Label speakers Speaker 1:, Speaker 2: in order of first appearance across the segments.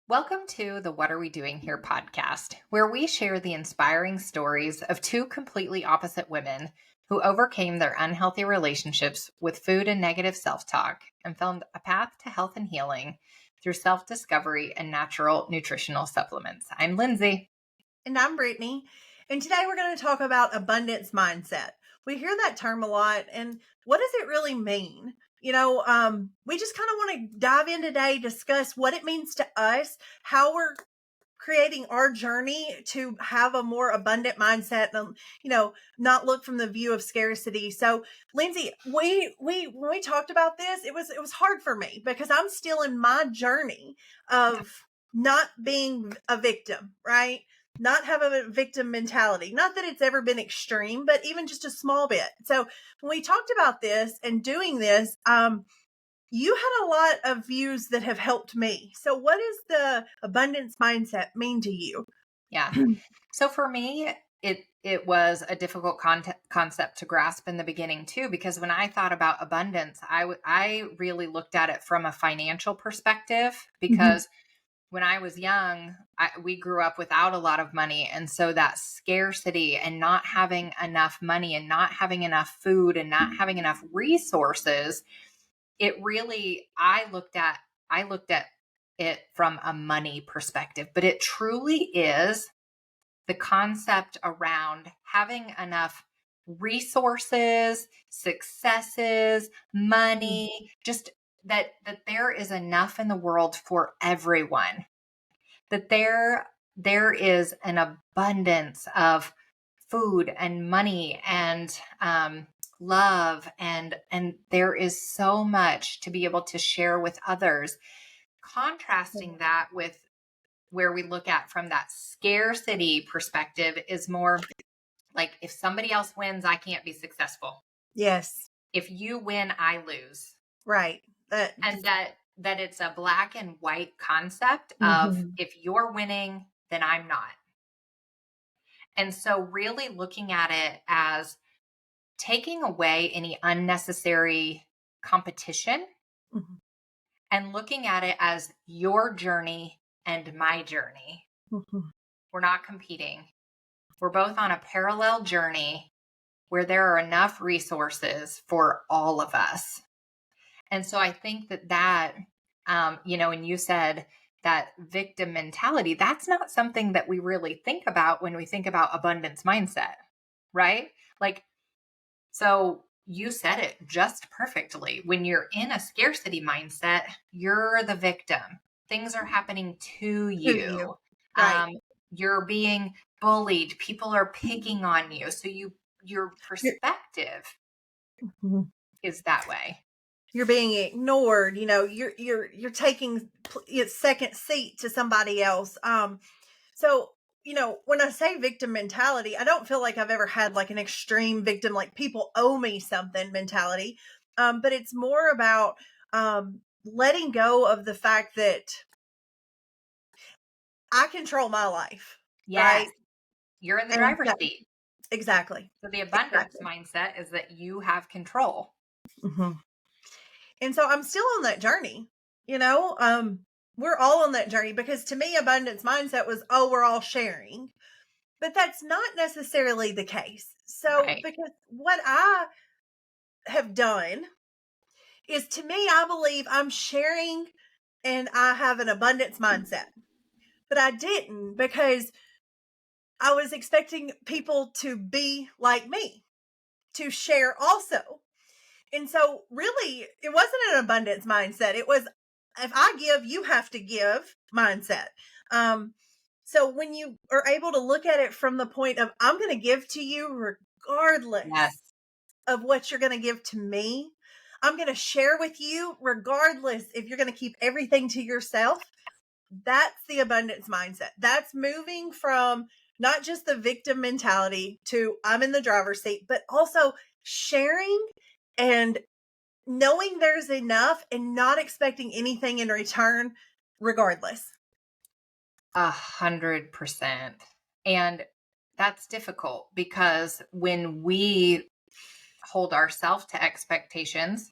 Speaker 1: Welcome to the What Are We Doing Here podcast, where we share the inspiring stories of two completely opposite women who overcame their unhealthy relationships with food and negative self-talk and found a path to health and healing through self-discovery and natural nutritional supplements. I'm Lindsey.
Speaker 2: And I'm Brittaney. And today we're going to talk about abundance mindset. We hear that term a lot. And what does it really mean? We just kind of want to dive in today, discuss what it means to us, how we're creating our journey to have a more abundant mindset and, not look from the view of scarcity. So Lindsey, we when we talked about this, it was hard for me because I'm still in my journey of not being a victim, right? Not have a victim mentality. Not that it's ever been extreme, but even just a small bit. So when we talked about this and doing this, you had a lot of views that have helped me. So what does the abundance mindset mean to you?
Speaker 1: Yeah. So for me, it was a difficult concept to grasp in the beginning too, because when I thought about abundance, I really looked at it from a financial perspective because when I was young, we grew up without a lot of money. And so that scarcity and not having enough money and not having enough food and not having enough resources, it really, I looked at it from a money perspective, but it truly is the concept around having enough resources, successes, money, just that there is enough in the world for everyone. That there is an abundance of food and money and love and there is so much to be able to share with others. Contrasting that with where we look at from that scarcity perspective is more like if somebody else wins, I can't be successful.
Speaker 2: Yes.
Speaker 1: If you win, I lose.
Speaker 2: Right.
Speaker 1: And that it's a black and white concept of if you're winning, then I'm not. And so really looking at it as taking away any unnecessary competition and looking at it as your journey and my journey. We're not competing. We're both on a parallel journey where there are enough resources for all of us. And so I think that, and you said that victim mentality, that's not something that we really think about when we think about abundance mindset, right? Like, so you said it just perfectly. When you're in a scarcity mindset, you're the victim. Things are happening to you.
Speaker 2: Right.
Speaker 1: You're being bullied. People are picking on you. So your perspective is that way.
Speaker 2: You're being ignored. You're taking second seat to somebody else. So when I say victim mentality, I don't feel like I've ever had like an extreme victim, like people owe me something mentality. But it's more about letting go of the fact that I control my life.
Speaker 1: Yes.
Speaker 2: Right.
Speaker 1: You're in the driver's seat.
Speaker 2: Exactly.
Speaker 1: So the abundance mindset is that you have control.
Speaker 2: And so I'm still on that journey, we're all on that journey because to me, abundance mindset was, oh, we're all sharing, but that's not necessarily the case. So,
Speaker 1: Right.
Speaker 2: because what I have done is to me, I believe I'm sharing and I have an abundance mindset, but I didn't because I was expecting people to be like me, to share also. And so really it wasn't an abundance mindset. It was, if I give, you have to give mindset. So when you are able to look at it from the point of, I'm going to give to you regardless of what you're going to give to me. I'm going to share with you regardless if you're going to keep everything to yourself. That's the abundance mindset. That's moving from not just the victim mentality to I'm in the driver's seat, but also sharing and knowing there's enough and not expecting anything in return regardless.
Speaker 1: 100%. And that's difficult because when we hold ourselves to expectations,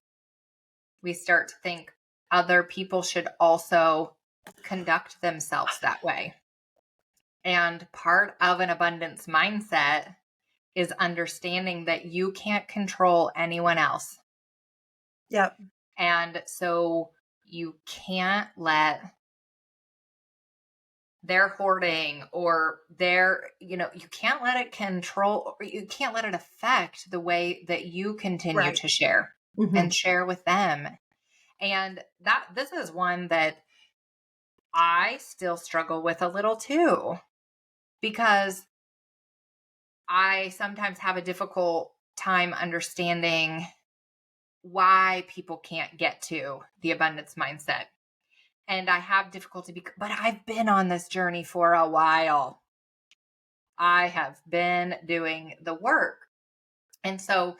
Speaker 1: we start to think other people should also conduct themselves that way. And part of an abundance mindset is understanding that you can't control anyone else.
Speaker 2: Yep.
Speaker 1: And so you can't let their hoarding or their, you can't let it control, or you can't let it affect the way that you continue
Speaker 2: Right.
Speaker 1: to share
Speaker 2: Hmm.
Speaker 1: and share with them. And this is one that I still struggle with a little too, because I sometimes have a difficult time understanding why people can't get to the abundance mindset. And I have difficulty but I've been on this journey for a while. I have been doing the work. And so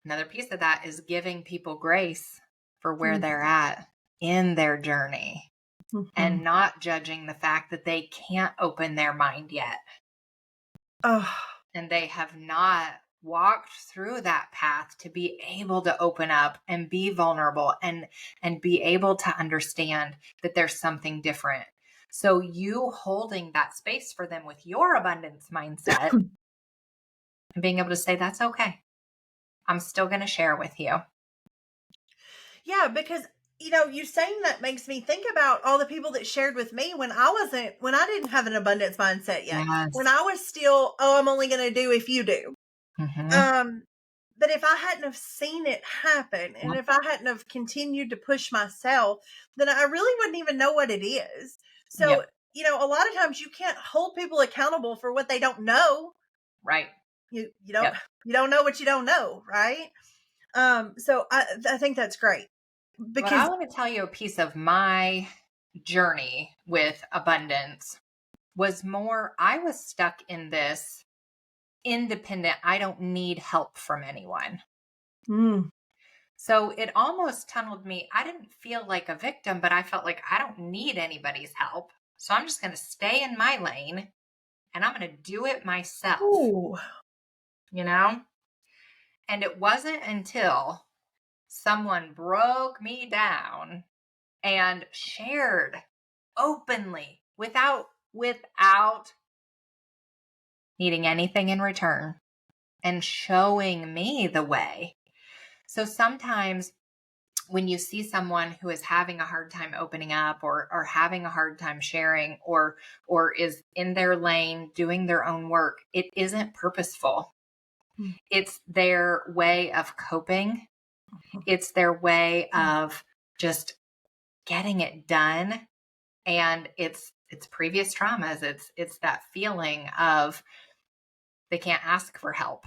Speaker 1: another piece of that is giving people grace for where they're at in their journey
Speaker 2: Mm-hmm.
Speaker 1: and not judging the fact that they can't open their mind yet.
Speaker 2: Oh,
Speaker 1: And they have not walked through that path to be able to open up and be vulnerable and be able to understand that there's something different. So you holding that space for them with your abundance mindset and being able to say, that's okay. I'm still going to share with you.
Speaker 2: yeah, because you saying that makes me think about all the people that shared with me when I didn't have an abundance mindset yet. When
Speaker 1: Yes.
Speaker 2: I was still, oh, I'm only going to do if you do.
Speaker 1: Mm-hmm.
Speaker 2: Um, but if I hadn't have seen it happen, and
Speaker 1: Yep.
Speaker 2: if I hadn't have continued to push myself, then I really wouldn't even know what it is. So,
Speaker 1: Yep.
Speaker 2: a lot of times you can't hold people accountable for what they don't know.
Speaker 1: Right.
Speaker 2: You don't
Speaker 1: Yep.
Speaker 2: you don't know what you don't know, right? So I think that's great
Speaker 1: But I
Speaker 2: because
Speaker 1: want to tell you a piece of my journey with abundance was more, I was stuck in this independent, I don't need help from anyone.
Speaker 2: mm,
Speaker 1: So it almost tunneled me. I didn't feel like a victim, but I felt like I don't need anybody's help. So I'm just going to stay in my lane and I'm going to do it myself,
Speaker 2: ooh,
Speaker 1: you know? And it wasn't until someone broke me down and shared openly without needing anything in return and showing me the way. So sometimes when you see someone who is having a hard time opening up or having a hard time sharing or is in their lane doing their own work, it isn't purposeful.
Speaker 2: mm,
Speaker 1: It's their way of coping. It's their way
Speaker 2: mm,
Speaker 1: of just getting it done. And it's previous traumas. It's that feeling of they can't ask for help.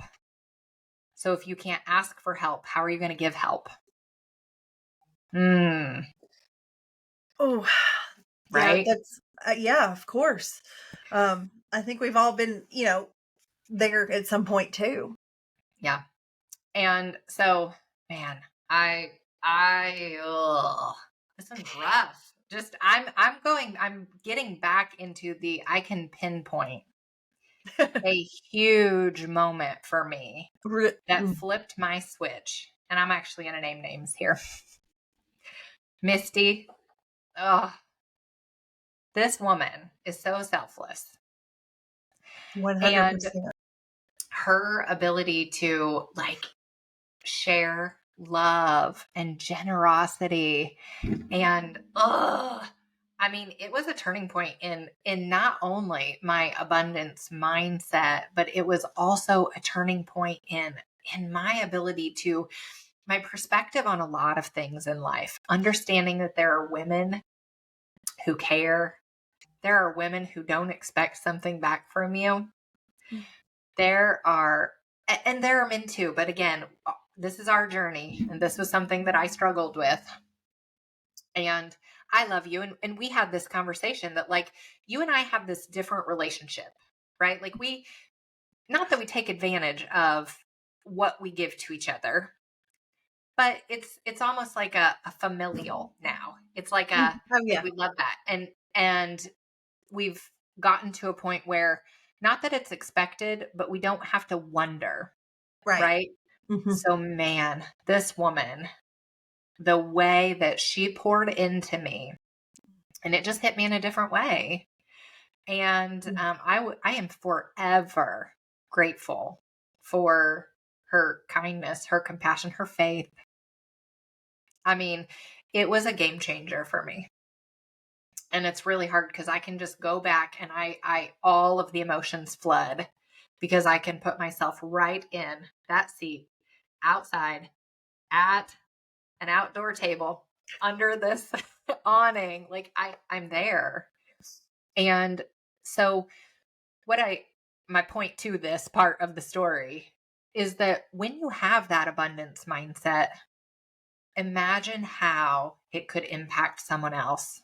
Speaker 1: So if you can't ask for help, how are you going to give help? Mm,
Speaker 2: oh, yeah,
Speaker 1: right?
Speaker 2: that's yeah, of course. I think we've all been, there at some point too.
Speaker 1: Yeah. And so, man, ugh, this one's rough. Just I'm getting back into I can pinpoint a huge moment for me that
Speaker 2: Mm,
Speaker 1: flipped my switch. And I'm actually going to name names here. Misty, oh, this woman is so selfless. And
Speaker 2: 100%.
Speaker 1: her ability to share love and generosity and I mean, it was a turning point in not only my abundance mindset, but it was also a turning point in my ability to my perspective on a lot of things in life, understanding that there are women who care. There are women who don't expect something back from you.
Speaker 2: Mm,
Speaker 1: There are, and there are men too, but again, this is our journey, and this was something that I struggled with. And I love you. And we had this conversation that, you and I have this different relationship, right? Not that we take advantage of what we give to each other, but it's almost like a familial now. It's
Speaker 2: oh
Speaker 1: like
Speaker 2: yeah,
Speaker 1: we love that. And we've gotten to a point where not that it's expected, but we don't have to wonder,
Speaker 2: right.
Speaker 1: right?
Speaker 2: Hmm.
Speaker 1: So, man, this woman, the way that she poured into me And it just hit me in a different way. And I am forever grateful for her kindness, her compassion, her faith. I mean, it was a game changer for me. And it's really hard because I can just go back and I all of the emotions flood because I can put myself right in that seat outside at an outdoor table under this awning. Like I'm there. And so my point to this part of the story is that when you have that abundance mindset, imagine how it could impact someone else.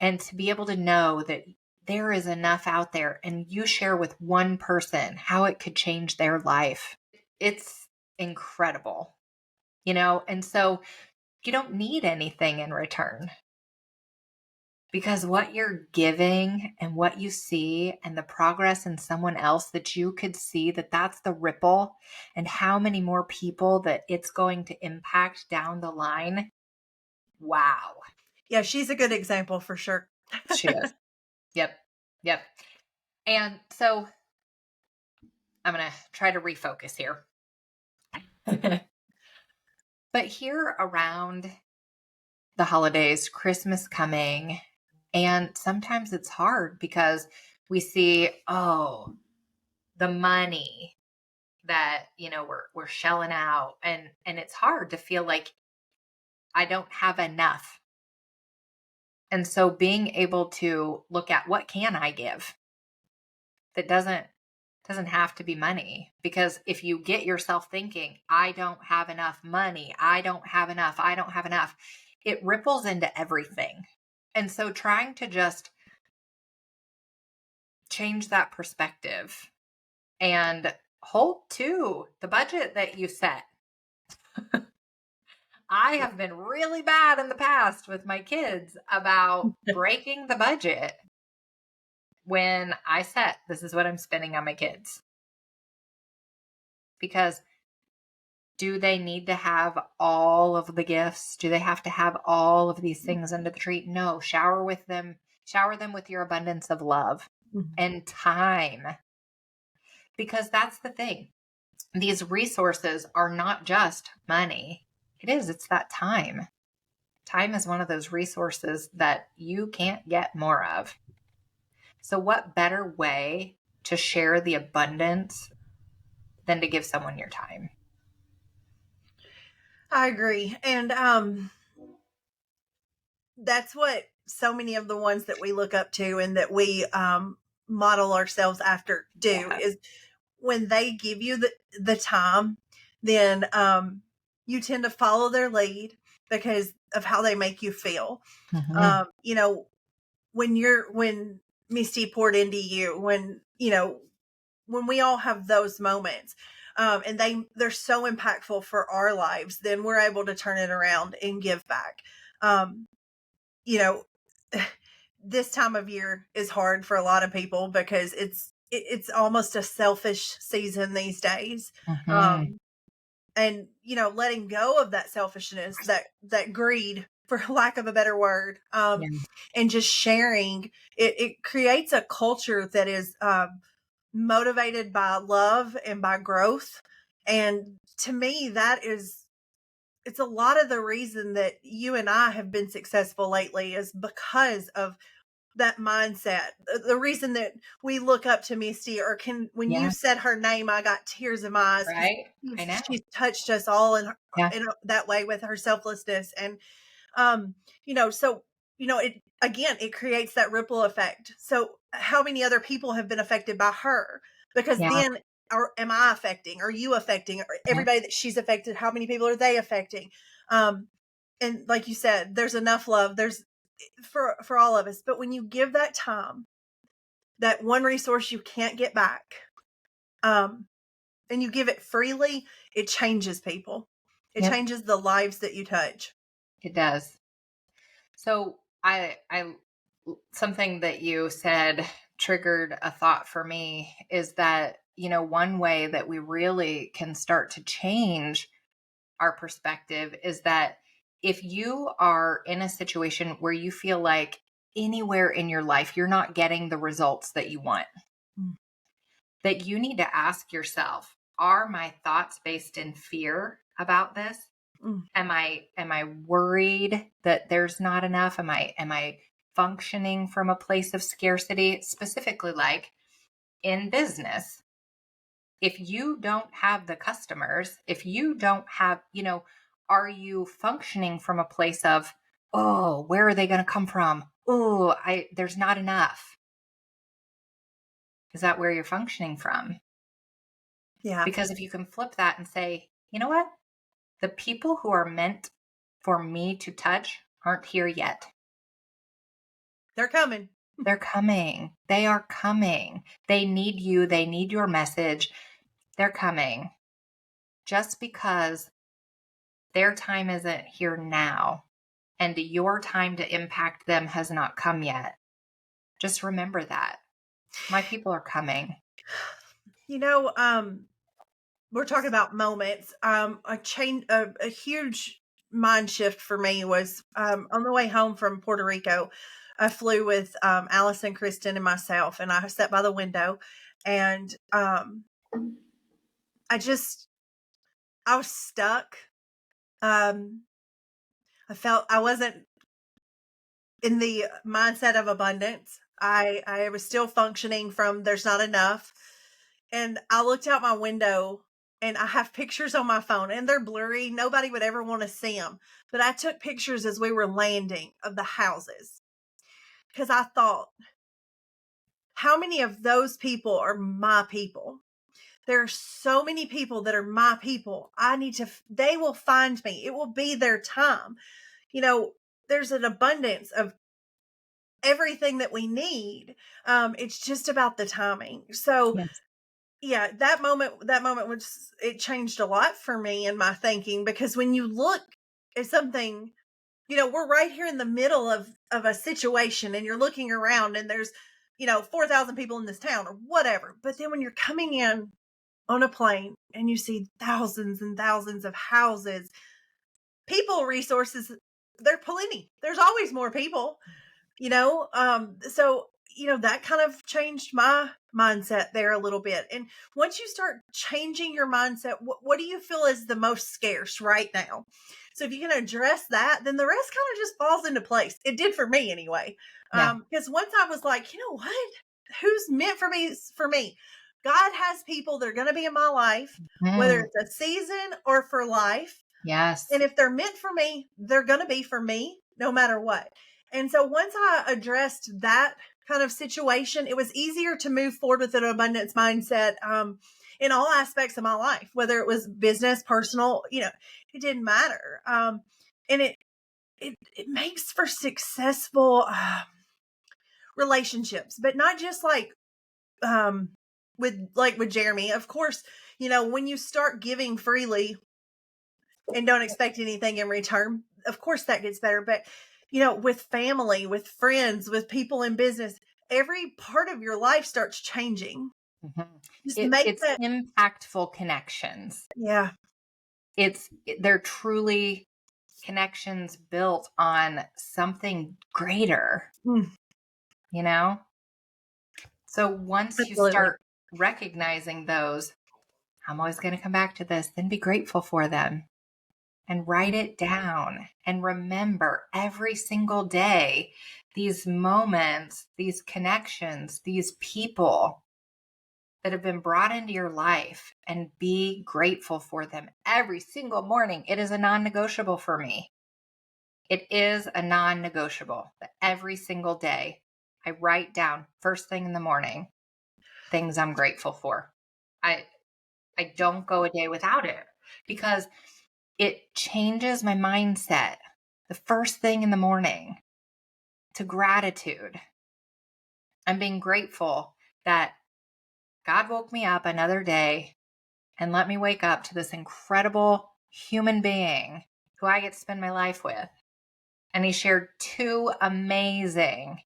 Speaker 1: And to be able to know that there is enough out there and you share with one person how it could change their life. It's incredible, And so you don't need anything in return because what you're giving and what you see and the progress in someone else that you could see that's the ripple and how many more people that it's going to impact down the line. Wow.
Speaker 2: Yeah, she's a good example for sure.
Speaker 1: She is. Yep. Yep. And so I'm going to try to refocus here. But here around the holidays, Christmas coming, and sometimes it's hard because we see, the money that, we're shelling out and it's hard to feel like I don't have enough. And so being able to look at what can I give that doesn't have to be money, because if you get yourself thinking, I don't have enough money, I don't have enough, it ripples into everything. And so trying to just change that perspective and hold to the budget that you set. I have been really bad in the past with my kids about breaking the budget when I set, this is what I'm spending on my kids. Because do they need to have all of the gifts? Do they have to have all of these things under the tree? No, shower them with your abundance of love and time. Because that's the thing. These resources are not just money. It's that time. Time is one of those resources that you can't get more of. So what better way to share the abundance than to give someone your time?
Speaker 2: I agree. And that's what so many of the ones that we look up to and that we model ourselves after do is when they give you the time, then you tend to follow their lead because of how they make you feel.
Speaker 1: Mm-hmm.
Speaker 2: When Misty poured into you, when we all have those moments, and they're so impactful for our lives, then we're able to turn it around and give back. Um, you know, this time of year is hard for a lot of people because it's almost a selfish season these days.
Speaker 1: Mm-hmm.
Speaker 2: And letting go of that selfishness, that greed, for lack of a better word,
Speaker 1: Yeah.
Speaker 2: and just sharing it creates a culture that is motivated by love and by growth. And to me, it's a lot of the reason that you and I have been successful lately is because of that mindset. The reason that we look up to Misty, or when you
Speaker 1: Yeah.
Speaker 2: said her name, I got tears in my eyes because
Speaker 1: Right. I know.
Speaker 2: she's touched us all
Speaker 1: Yeah.
Speaker 2: in that way with her selflessness. And, so, it creates that ripple effect. So how many other people have been affected by her? Because
Speaker 1: Yeah.
Speaker 2: then, am I affecting? Are you affecting? Or
Speaker 1: Yeah.
Speaker 2: everybody that she's affected, how many people are they affecting? And like you said, there's enough love. There's for all of us. But when you give that time, that one resource you can't get back, and you give it freely, it changes people. It
Speaker 1: Yep.
Speaker 2: changes the lives that you touch.
Speaker 1: It does. So I something that you said triggered a thought for me is that, one way that we really can start to change our perspective is that if you are in a situation where you feel like anywhere in your life you're not getting the results that you want,
Speaker 2: Mm.
Speaker 1: that you need to ask yourself, are my thoughts based in fear about this?
Speaker 2: Mm.
Speaker 1: Am I worried that there's not enough? Am I functioning from a place of scarcity? Specifically, like in business, if you don't have the customers, if you don't have, are you functioning from a place of, oh, where are they going to come from? Oh, there's not enough. Is that where you're functioning from?
Speaker 2: Yeah.
Speaker 1: Because if you can flip that and say, you know what? The people who are meant for me to touch aren't here yet.
Speaker 2: They're coming.
Speaker 1: They're coming. They are coming. They need you. They need your message. They're coming. Just because their time isn't here now and your time to impact them has not come yet, just remember that. My people are coming.
Speaker 2: We're talking about moments. A huge mind shift for me was on the way home from Puerto Rico. I flew with Allison, Kristen, and myself, and I sat by the window, and I was stuck. I felt I wasn't in the mindset of abundance. I was still functioning from there's not enough. And I looked out my window and I have pictures on my phone and they're blurry. Nobody would ever want to see them. But I took pictures as we were landing of the houses because I thought, how many of those people are my people? There are so many people that are my people. They will find me. It will be their time. There's an abundance of everything that we need. It's just about the timing. So
Speaker 1: Yes.
Speaker 2: yeah, that moment it changed a lot for me in my thinking, because when you look at something, we're right here in the middle of a situation and you're looking around and there's 4,000 people in this town or whatever. But then when you're coming in on a plane and you see thousands and thousands of houses, people resources, they're plenty. There's always more people. So that kind of changed my mindset there a little bit. And once you start changing your mindset, what do you feel is the most scarce right now? So if you can address that, then the rest kind of just falls into place. It did for me anyway.
Speaker 1: Yeah.
Speaker 2: Because once I was like, you know what, who's meant for me is for me. God has people that are going to be in my life, whether
Speaker 1: Mm.
Speaker 2: it's a season or for life.
Speaker 1: Yes.
Speaker 2: And if they're meant for me, they're going to be for me no matter what. And so once I addressed that kind of situation, it was easier to move forward with an abundance mindset in all aspects of my life, whether it was business, personal, it didn't matter. And it makes for successful relationships, but not just um, with Jeremy. Of course, when you start giving freely and don't expect anything in return, of course that gets better. But with family, with friends, with people in business, every part of your life starts changing.
Speaker 1: Mhm.
Speaker 2: Just make
Speaker 1: It's
Speaker 2: that.
Speaker 1: impactful connections.
Speaker 2: Yeah.
Speaker 1: They're truly connections built on something greater,
Speaker 2: Mm,
Speaker 1: you know? So once you
Speaker 2: absolutely.
Speaker 1: start recognizing those, I'm always going to come back to this, then be grateful for them and write it down and remember every single day these moments, these connections, these people that have been brought into your life, and be grateful for them every single morning. It is a non-negotiable for me. It is a non-negotiable that every single day I write down first thing in the morning things I'm grateful for. I I don't go a day without it because it changes my mindset the first thing in the morning to gratitude. I'm being grateful that God woke me up another day and let me wake up to this incredible human being who I get to spend my life with. And he shared two amazing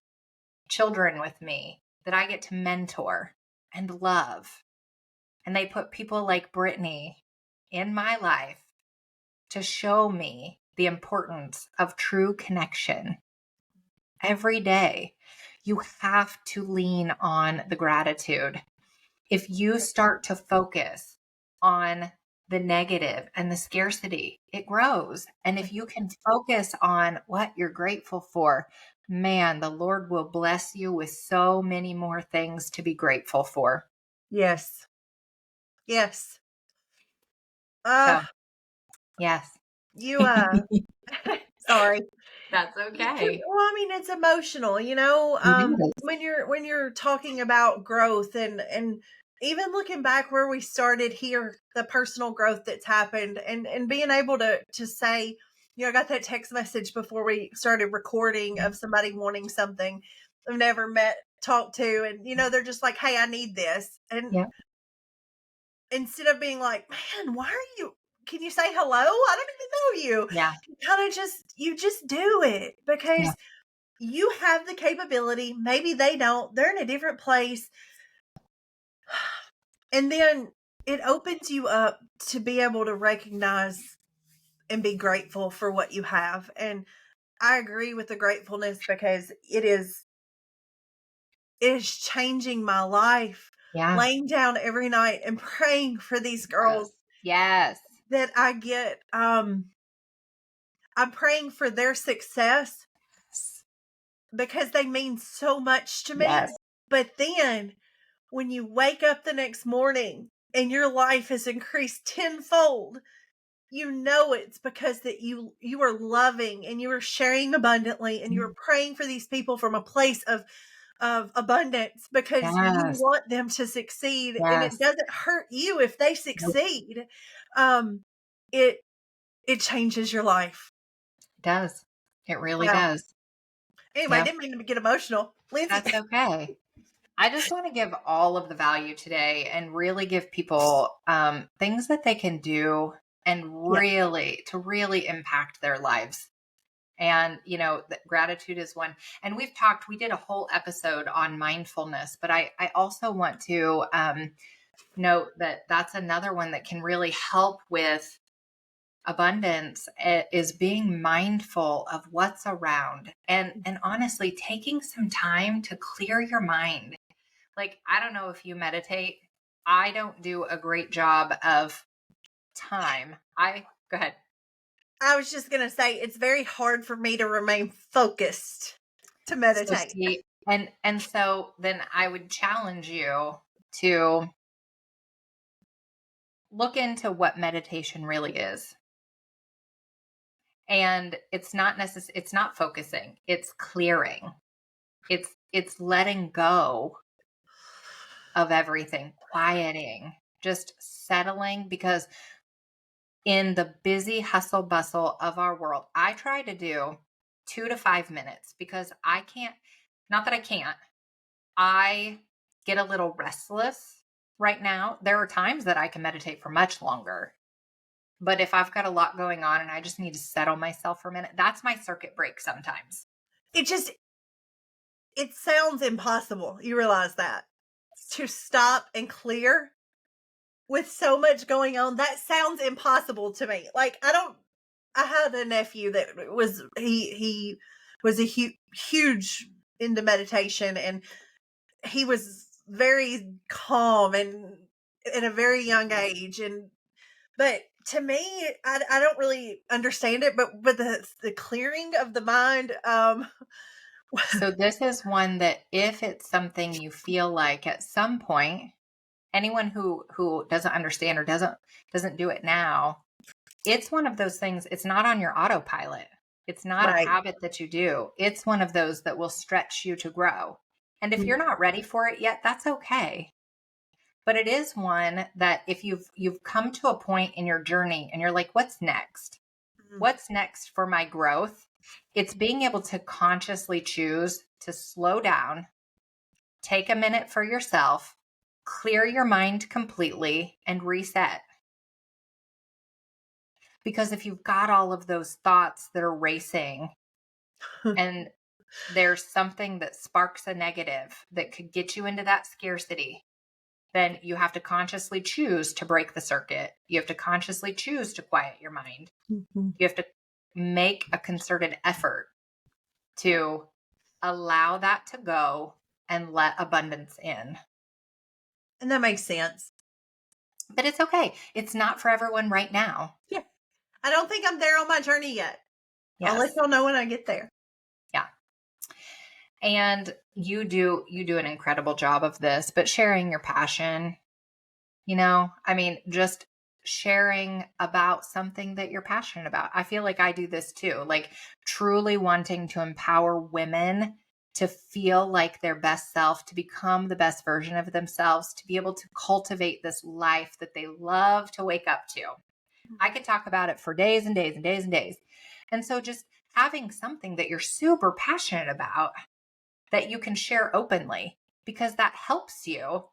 Speaker 1: children with me that I get to mentor and love. And they put people like Brittaney in my life to show me the importance of true connection. every day. You have to lean on the gratitude. If you start to focus on the negative and the scarcity, it grows. And if you can focus on what you're grateful for, man, the Lord will bless you with so many more things to be grateful for.
Speaker 2: Yes. Yes.
Speaker 1: So,
Speaker 2: Uh,
Speaker 1: yes.
Speaker 2: you, sorry.
Speaker 1: That's okay.
Speaker 2: Well, I mean, it's emotional,
Speaker 1: It is.
Speaker 2: when you're talking about growth and even looking back where we started here, the personal growth that's happened and being able to say, I got that text message before we started recording of somebody wanting something I've never met, talked to, and they're just like, "Hey, I need this." And
Speaker 1: Yeah.
Speaker 2: instead of being like, "Man, why are you can you say hello? I don't even know you."
Speaker 1: Yeah.
Speaker 2: Kind of you just do it
Speaker 1: Yeah.
Speaker 2: because you have the capability. Maybe they don't. They're in a different place. And then it opens you up to be able to recognize and be grateful for what you have. And I agree with the gratefulness because it is changing my life.
Speaker 1: Yeah.
Speaker 2: Laying down every night and praying for these girls
Speaker 1: Yes. Yes.
Speaker 2: that I get. I'm praying for their success because they mean so much to me.
Speaker 1: Yes.
Speaker 2: But then when you wake up the next morning and your life has increased tenfold, it's because that you are loving and you are sharing abundantly and you are praying for these people from a place of abundance because you
Speaker 1: Yes.
Speaker 2: want them to succeed, and it
Speaker 1: Yes.
Speaker 2: doesn't hurt you if they
Speaker 1: Nope.
Speaker 2: succeed. um it it changes your life.
Speaker 1: It does. It really
Speaker 2: Wow.
Speaker 1: does.
Speaker 2: Anyway, I
Speaker 1: Yep.
Speaker 2: didn't mean to get emotional, Lindsay.
Speaker 1: That's okay. I just want to give all of the value today and really give people things that they can do and
Speaker 2: Yeah.
Speaker 1: really impact their lives. And, that gratitude is one. And we did a whole episode on mindfulness, but I also want to note that that's another one that can really help with abundance, is being mindful of what's around and honestly taking some time to clear your mind. Like, I don't know if you meditate. I don't do a great job of time. I Go ahead.
Speaker 2: I was just going to say it's very hard for me to remain focused to
Speaker 1: So
Speaker 2: meditate.
Speaker 1: see, and so then I would challenge you to look into what meditation really is. And it's not focusing, it's clearing. It's letting go of everything, quieting, just settling, because in the busy hustle bustle of our world, I try to do 2 to 5 minutes because I can't, not that I can't, I get a little restless right now. There are times that I can meditate for much longer. But if I've got a lot going on and I just need to settle myself for a minute, that's my circuit break sometimes.
Speaker 2: It just it sounds impossible. You realize that to stop and clear with so much going on, that sounds impossible to me. Like I had a nephew that he was a huge into meditation, and he was very calm and at a very young age, and but to me, I don't really understand it, but the clearing of the mind,
Speaker 1: So this is one that if it's something you feel like at some point, anyone who doesn't understand or doesn't do it now, it's one of those things. It's not on your autopilot. It's not a
Speaker 2: right.
Speaker 1: habit that you do. It's one of those that will stretch you to grow. And if you're not ready for it yet, that's okay. But it is one that if you've come to a point in your journey and you're like, what's next? What's next for my growth? It's being able to consciously choose to slow down, take a minute for yourself, clear your mind completely, and reset. Because if you've got all of those thoughts that are racing and there's something that sparks a negative that could get you into that scarcity, then you have to consciously choose to break the circuit. You have to consciously choose to quiet your mind.
Speaker 2: Mhm.
Speaker 1: You have to make a concerted effort to allow that to go and let abundance in.
Speaker 2: And that makes sense.
Speaker 1: But it's okay. It's not for everyone right now.
Speaker 2: Yeah. I don't think I'm there on my journey yet. I'll let
Speaker 1: Yes.
Speaker 2: y'all know when I get there.
Speaker 1: Yeah. And you do an incredible job of this, but sharing your passion, I mean, just sharing about something that you're passionate about. I feel like I do this too, like truly wanting to empower women to feel like their best self, to become the best version of themselves, to be able to cultivate this life that they love to wake up to. I could talk about it for days and days and days and days. And so just having something that you're super passionate about that you can share openly, because that helps you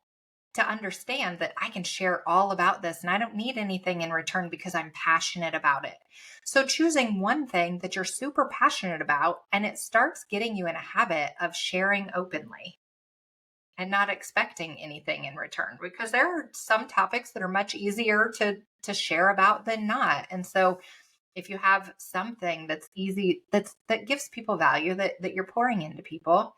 Speaker 1: to understand that I can share all about this and I don't need anything in return because I'm passionate about it. So choosing one thing that you're super passionate about, and it starts getting you in a habit of sharing openly and not expecting anything in return, because there are some topics that are much easier to share about than not. And so if you have something that's easy, that gives people value, that you're pouring into people,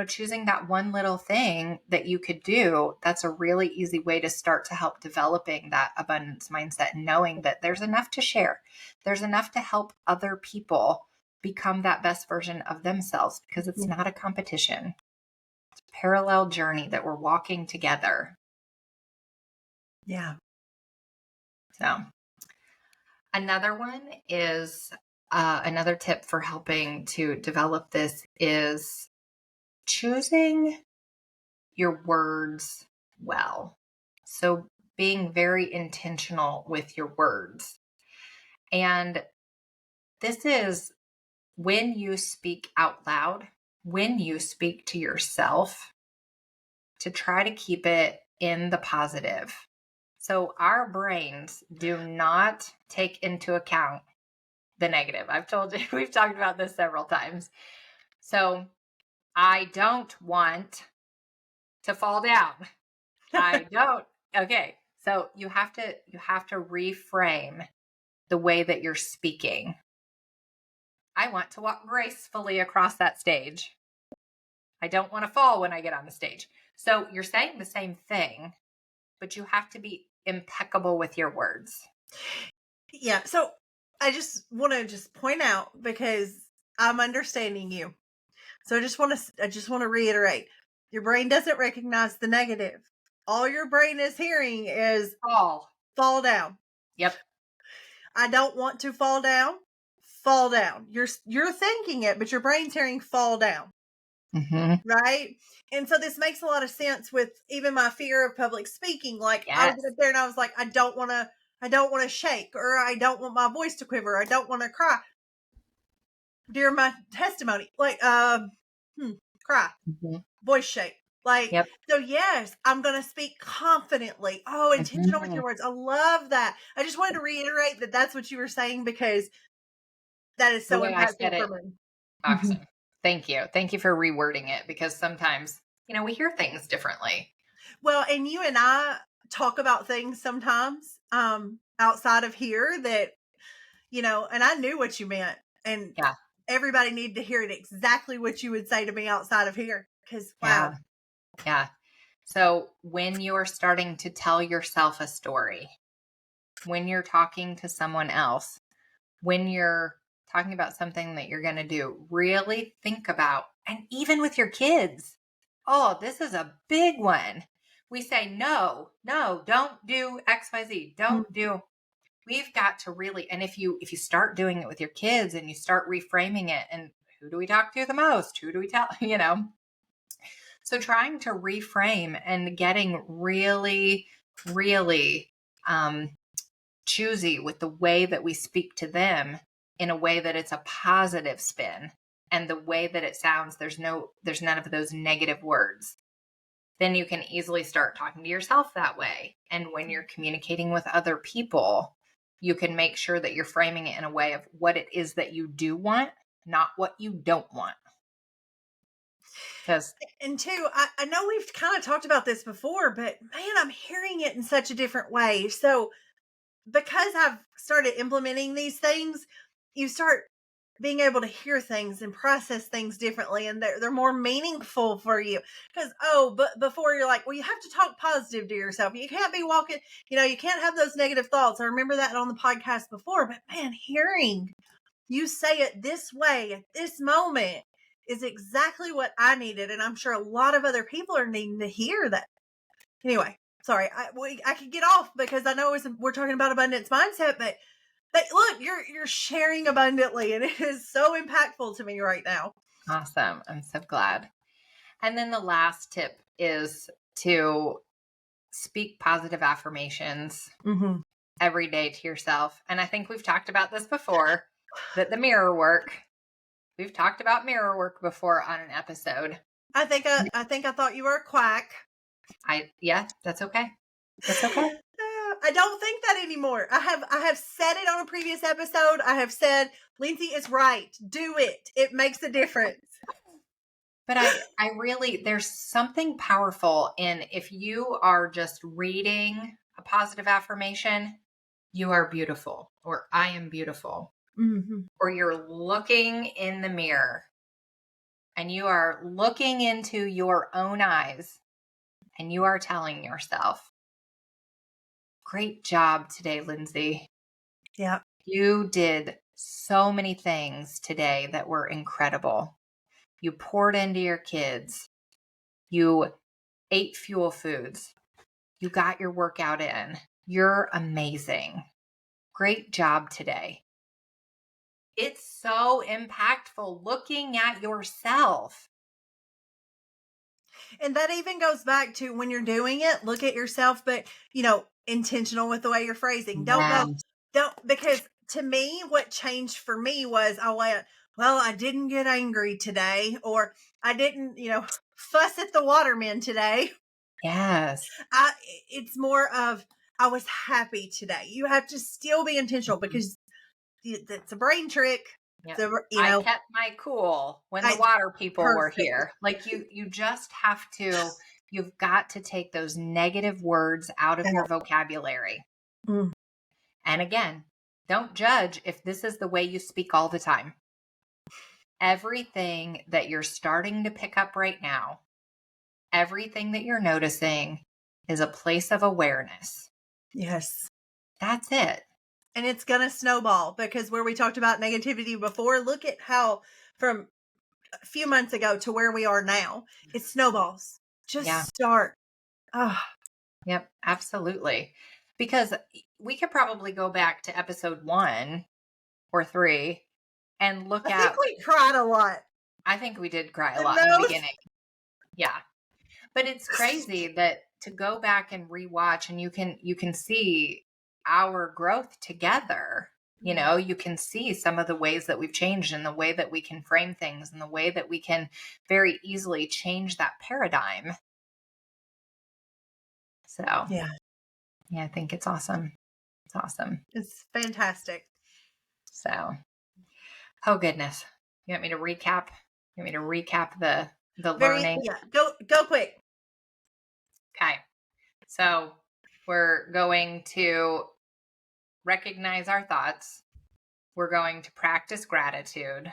Speaker 1: choosing that one little thing that you could do, that's a really easy way to start to help developing that abundance mindset, and knowing that there's enough to share. There's enough to help other people become that best version of themselves, because it's not a competition. It's a parallel journey that we're walking together.
Speaker 2: Yeah.
Speaker 1: So another one is another tip for helping to develop this is choosing your words well. So being very intentional with your words. And this is when you speak out loud, when you speak to yourself, to try to keep it in the positive. So our brains do not take into account the negative. I've told you, we've talked about this several times. So I don't want to fall down. I don't. Okay. So you have to reframe the way that you're speaking. I want to walk gracefully across that stage. I don't want to fall when I get on the stage. So you're saying the same thing, but you have to be impeccable with your words.
Speaker 2: Yeah. So I just want to point out, because I'm understanding you. So I just want to reiterate, your brain doesn't recognize the negative. All your brain is hearing is fall down.
Speaker 1: Yep.
Speaker 2: I don't want to fall down. Fall down. You're thinking it, but your brain's hearing fall down.
Speaker 1: Mm-hmm.
Speaker 2: Right? And so this makes a lot of sense with even my fear of public speaking. Like I would
Speaker 1: Yes.
Speaker 2: get up there and I was like, I don't want to shake, or I don't want my voice to quiver. I don't want to cry during my testimony. Like, cry,
Speaker 1: Mm-hmm.
Speaker 2: voice shake. Like,
Speaker 1: Yep.
Speaker 2: so yes, I'm going to speak confidently. Oh, intentional with
Speaker 1: Mm-hmm.
Speaker 2: your words. I love that. I just wanted to reiterate that that's what you were saying, because that is
Speaker 1: The
Speaker 2: so
Speaker 1: way I said
Speaker 2: impactful for
Speaker 1: it.
Speaker 2: me.
Speaker 1: Awesome. Thank you. Thank you for rewording it, because sometimes, we hear things differently.
Speaker 2: Well, and you and I talk about things sometimes outside of here that, and I knew what you meant. And
Speaker 1: Yeah.
Speaker 2: everybody needed to hear it exactly what you would say to me outside of here. Because, wow.
Speaker 1: Yeah. Yeah. So when you're starting to tell yourself a story, when you're talking to someone else, when you're talking about something that you're going to do, really think about, and even with your kids, oh, this is a big one. We say, no, don't do XYZ. Don't do. We've got to really, and if you start doing it with your kids and you start reframing it, and who do we talk to the most? Who do we tell? So trying to reframe and getting really, really choosy with the way that we speak to them, in a way that it's a positive spin, and the way that it sounds, there's none of those negative words. Then you can easily start talking to yourself that way. And when you're communicating with other people, you can make sure that you're framing it in a way of what it is that you do want, not what you don't want. Because
Speaker 2: And two, I know we've kind of talked about this before, but man, I'm hearing it in such a different way. So because I've started implementing these things, you start being able to hear things and process things differently, and they're more meaningful for you. Because but before, you're like, well, you have to talk positive to yourself. You can't be walking, you can't have those negative thoughts. I remember that on the podcast before, but man, hearing you say it this way at this moment is exactly what I needed, and I'm sure a lot of other people are needing to hear that. Anyway, sorry, I could get off because I know we're talking about abundance mindset, but look, you're sharing abundantly, and it is so impactful to me right now.
Speaker 1: Awesome. I'm so glad. And then the last tip is to speak positive affirmations every day to yourself. And I think we've talked about this before, that the mirror work. We've talked about mirror work before on an episode.
Speaker 2: I think I thought you were a quack.
Speaker 1: Yeah, that's okay. That's okay.
Speaker 2: I don't think that anymore. I have said it on a previous episode. I have said, Lindsey is right. Do it. It makes a difference.
Speaker 1: But I really, there's something powerful in, if you are just reading a positive affirmation, you are beautiful, or I am beautiful, or you're looking in the mirror and you are looking into your own eyes and you are telling yourself, great job today, Lindsey.
Speaker 2: Yeah.
Speaker 1: You did so many things today that were incredible. You poured into your kids. You ate fuel foods. You got your workout in. You're amazing. Great job today. It's so impactful looking at yourself.
Speaker 2: And that even goes back to when you're doing it, look at yourself, but intentional with the way you're phrasing. Don't because to me, what changed for me was I went, well, I didn't get angry today, or I didn't, fuss at the watermen today.
Speaker 1: Yes.
Speaker 2: It's more of, I was happy today. You have to still be intentional because it's a brain trick.
Speaker 1: Yep.
Speaker 2: So,
Speaker 1: I kept my cool when the water people were here. Like you just have to, you've got to take those negative words out of your vocabulary. And again, don't judge if this is the way you speak all the time. Everything that you're starting to pick up right now, everything that you're noticing is a place of awareness.
Speaker 2: Yes.
Speaker 1: That's it.
Speaker 2: And it's going to snowball, because where we talked about negativity before, look at how from a few months ago to where we are now, it snowballs. Just start. Oh.
Speaker 1: Yep, absolutely. Because we could probably go back to episode 1 or 3 and look at.
Speaker 2: I think we cried a lot.
Speaker 1: I think we did cry a lot in the beginning. Yeah. But it's crazy that to go back and rewatch, and you can see our growth together. You can see some of the ways that we've changed, and the way that we can frame things, and the way that we can very easily change that paradigm. So, yeah, I think it's awesome. It's awesome.
Speaker 2: It's fantastic.
Speaker 1: So, oh goodness. You want me to recap? You want me to recap the learning?
Speaker 2: Yeah. Go quick.
Speaker 1: Okay. So we're going to recognize our thoughts. We're going to practice gratitude.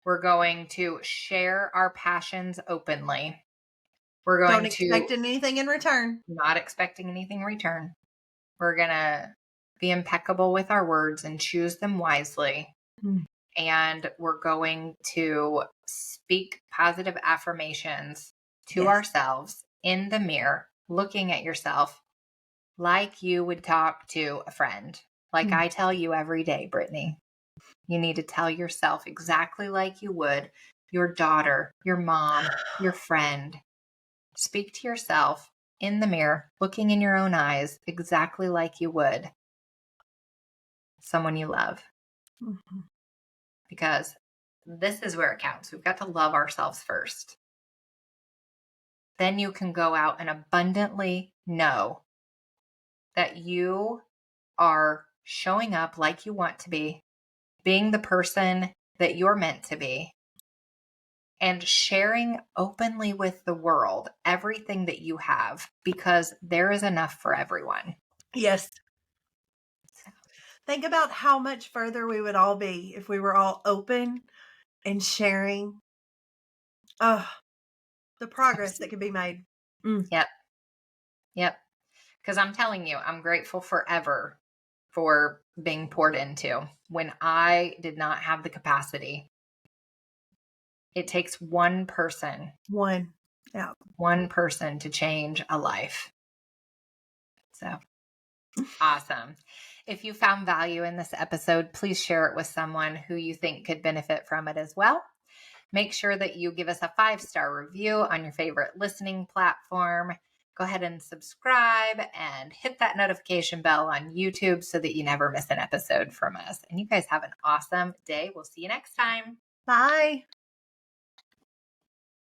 Speaker 1: We're going to share our passions openly. We're going to
Speaker 2: don't expect anything in return.
Speaker 1: Not expecting anything in return. We're going to be impeccable with our words and choose them wisely. And we're going to speak positive affirmations to ourselves in the mirror, looking at yourself like you would talk to a friend. Like I tell you every day, Brittaney. You need to tell yourself exactly like you would your daughter, your mom, your friend. Speak to yourself in the mirror, looking in your own eyes, exactly like you would someone you love. Because this is where it counts. We've got to love ourselves first. Then you can go out and abundantly know that you are showing up like you want to be, being the person that you're meant to be, and sharing openly with the world everything that you have, because there is enough for everyone.
Speaker 2: Yes. Think about how much further we would all be if we were all open and sharing. Oh, the progress that
Speaker 1: Absolutely.
Speaker 2: could be made. Mm.
Speaker 1: Yep. Yep. Because I'm telling you, I'm grateful forever for being poured into. When I did not have the capacity, it takes
Speaker 2: One. Yeah.
Speaker 1: one person to change a life. So awesome. If you found value in this episode, please share it with someone who you think could benefit from it as well. Make sure that you give us a 5-star review on your favorite listening platform. Go ahead and subscribe and hit that notification bell on YouTube so that you never miss an episode from us. And you guys have an awesome day. We'll see you next time.
Speaker 2: Bye.